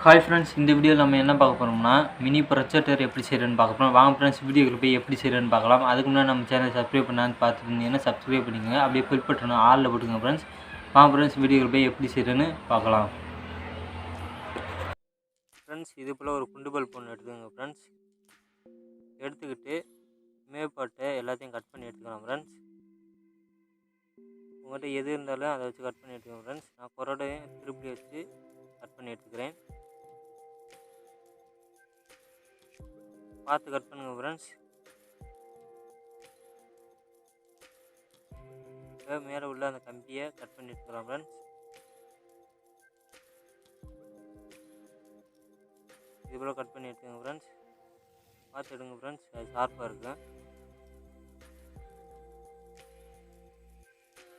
Hi friends, இந்த வீடியோவில் நம்ம என்ன பார்க்க போகிறோம்னா மினி ப்ரொஜெக்டர் எப்படி செய்கிறேன்னு பார்க்க போகிறோம். வாங்க ஃப்ரெண்ட்ஸ், வீடியோக்கு போய் எப்படி செய்கிறேன்னு பார்க்கலாம். அதுக்கு முன்னாடி நம்ம சேனல் சப்ஸ்கிரைப் பண்ணான்னு பார்த்துருந்தீங்கன்னா சப்ஸ்கிரைப் பண்ணிக்கோங்க. அப்படியே ஃபில் பட்டணும் ஆளில் போட்டுங்க ஃப்ரெண்ட்ஸ். வாங்க ஃப்ரெண்ட்ஸ், வீடியோக்கு போய் எப்படி செய்கிறேன்னு பார்க்கலாம். ஃப்ரெண்ட்ஸ், இது போல் ஒரு குண்டு பல்ப் ஒன்று எடுத்துக்கோங்க ஃப்ரெண்ட்ஸ். எடுத்துக்கிட்டு மேப்பாட்டை எல்லாத்தையும் கட் பண்ணி எடுத்துக்கலாம் ஃப்ரெண்ட்ஸ். உங்கள்கிட்ட எது இருந்தாலும் அதை வச்சு கட் பண்ணி எடுத்துக்கோங்க ஃப்ரெண்ட்ஸ். நான் கொரோடையும் திருப்பி வச்சு கட் பண்ணி எடுத்துக்கிறேன். பார்த்து கட் பண்ணுங்க ஃப்ரெண்ட்ஸ். மேலே உள்ள அந்த கம்பியை கட் பண்ணி எடுத்துக்கலாம் ஃப்ரெண்ட்ஸ். இது போல் கட் பண்ணி எடுத்துங்க ஃப்ரெண்ட்ஸ். பார்த்து எடுங்க ஃப்ரெண்ட்ஸ், அது ஷார்ப்பாக இருக்குது.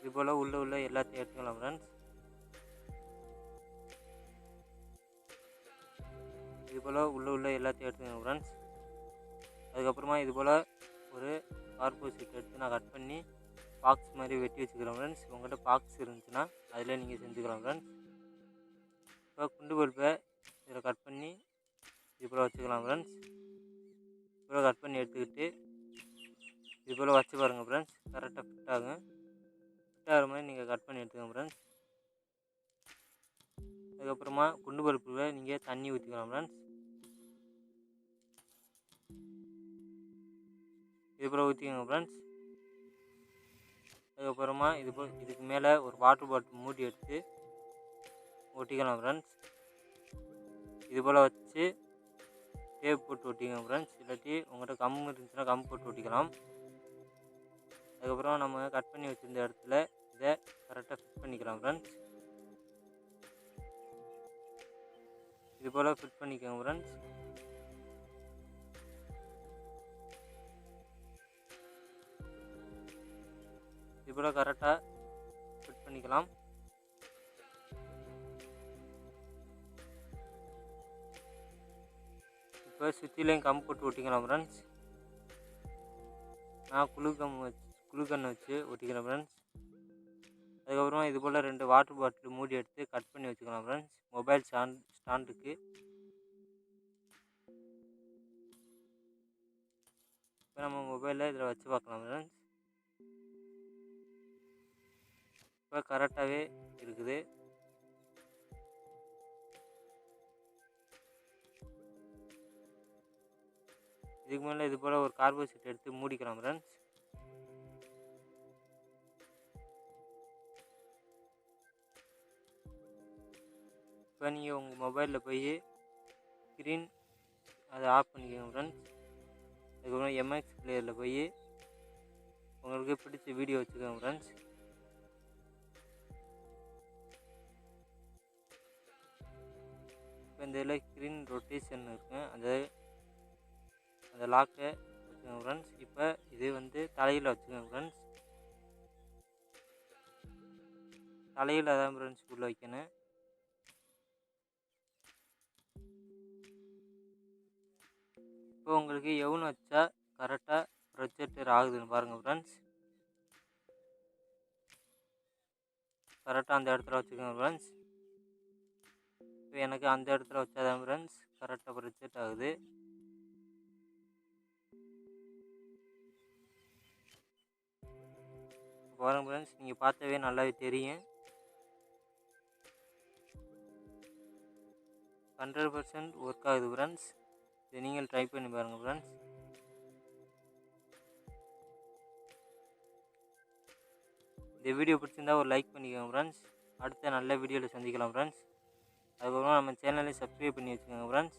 இது போல் உள்ள எல்லாத்தையும் எடுத்துக்கலாம் ஃப்ரெண்ட்ஸ். இது போல் உள்ள எல்லாத்தையும் எடுத்துக்கோங்க ஃப்ரெண்ட்ஸ். அதுக்கப்புறமா இது போல் ஒரு கார்போர்ட் ஷீட் எடுத்து நான் கட் பண்ணி பாக்ஸ் மாதிரி வெட்டி வச்சுக்கிறேன் ஃப்ரெண்ட்ஸ். உங்கள்கிட்ட பாக்ஸ் இருந்துச்சுன்னா அதில் நீங்கள் செஞ்சுக்கலாம் ஃப்ரெண்ட்ஸ். இப்போ குண்டு பல்பை இதில் கட் பண்ணி இது போல் வச்சுக்கலாம் ஃப்ரெண்ட்ஸ். இது போல் கட் பண்ணி எடுத்துக்கிட்டு இது போல் வச்சு பாருங்கள் ஃப்ரெண்ட்ஸ். கரெக்டாக ஃபிட் ஆகும். ஃபிட் ஆகிற மாதிரி நீங்கள் கட் பண்ணி எடுத்துக்கோங்க ஃப்ரெண்ட்ஸ். அதுக்கப்புறமா குண்டு பல்பில் நீங்கள் தண்ணி ஊற்றிக்கலாம் ஃப்ரெண்ட்ஸ். இது போல் ஊற்றிக்கோங்க ஃப்ரெண்ட்ஸ். அதுக்கப்புறமா இதுக்கு மேலே ஒரு வாட்டர் பாட்டில் மூடி எடுத்து ஒட்டிக்கலாம் ஃப்ரெண்ட்ஸ். இது போல் வச்சு டேப் போட்டு ஒட்டிக்கோங்க ஃப்ரெண்ட்ஸ். இல்லாட்டி உங்கள்கிட்ட கம்பு இருந்துச்சுன்னா கம்பு போட்டு ஒட்டிக்கலாம். அதுக்கப்புறம் நம்ம கட் பண்ணி வச்சுருந்த இடத்துல இதை கரெக்டாக ஃபிட் பண்ணிக்கலாம் ஃப்ரெண்ட்ஸ். இது போல் ஃபிட் பண்ணிக்கோங்க ஃப்ரெண்ட்ஸ். இது போல் கரெக்டாக ஃபிட் பண்ணிக்கலாம். இப்போ சுற்றிலையும் கம்பு போட்டு ஒட்டிக்கலாம் ஃப்ரெண்ட்ஸ். நான் குளுக்கண்ணை வச்சு ஒட்டிக்கிறேன் ஃப்ரெண்ட்ஸ். அதுக்கப்புறமா இது போல் 2 வாட்டர் பாட்டில் மூடி எடுத்து கட் பண்ணி வச்சுக்கலாம் ஃப்ரெண்ட்ஸ். மொபைல் ஸ்டாண்டுக்கு இப்போ நம்ம மொபைலில் இதில் வச்சு பார்க்கலாம் ஃப்ரெண்ட்ஸ். இப்போ கரெக்டாகவே இருக்குது. இதுக்கு மேலே இது போல் ஒரு கார்போர்ட் ஷீட் எடுத்து மூடிக்கலாம் ஃப்ரெண்ட்ஸ். இப்போ நீங்கள் உங்கள் மொபைலில் போய் ஸ்க்ரீன் அதை ஆஃப் பண்ணிக்கோங்க ஃப்ரெண்ட்ஸ். அதுக்கப்புறம் எம்எக்ஸ் பிளேயரில் போய் உங்களுக்கு பிடிச்ச வீடியோ வச்சுக்கோங்க ஃப்ரெண்ட்ஸ். இப்போ இந்த இதில் ஸ்க்ரீன் ரொட்டேஷன் இருக்கும், அந்த லாக்கை வச்சுக்கோங்க ஃப்ரெண்ட்ஸ். இப்போ இது தலையில் வச்சுக்கோங்க ஃப்ரெண்ட்ஸ். தலையில் தான் ஃப்ரெண்ட்ஸ் உள்ள வைக்கணும். இப்போ உங்களுக்கு எவ்வளோ வச்சா கரெக்டாக ப்ரொஜெக்டர் ஆகுதுன்னு பாருங்கள் ஃப்ரெண்ட்ஸ். கரெக்டாக அந்த இடத்துல வச்சுக்கோங்க ஃப்ரெண்ட்ஸ். இப்போ எனக்கு அந்த இடத்துல வச்சாதான் ஃப்ரெண்ட்ஸ் கரெக்டாக ப்ரொஜெக்ட் ஆகுது. பாருங்கள் ஃப்ரெண்ட்ஸ், நீங்கள் பார்த்தாவே நல்லாவே தெரியும். 100% ஒர்க் ஆகுது ஃப்ரெண்ட்ஸ். இதை நீங்கள் ட்ரை பண்ணி பாருங்கள் ஃப்ரெண்ட்ஸ். இந்த வீடியோ பிடிச்சிருந்தா ஒரு லைக் பண்ணிக்கோங்க ஃப்ரெண்ட்ஸ். அடுத்த நல்ல வீடியோவில் சந்திக்கலாம் ஃப்ரெண்ட்ஸ். அதுக்கப்புறம் நம்ம சேனலை சப்ஸ்கிரைப் பண்ணி வச்சுக்கோங்க ஃப்ரெண்ட்ஸ்.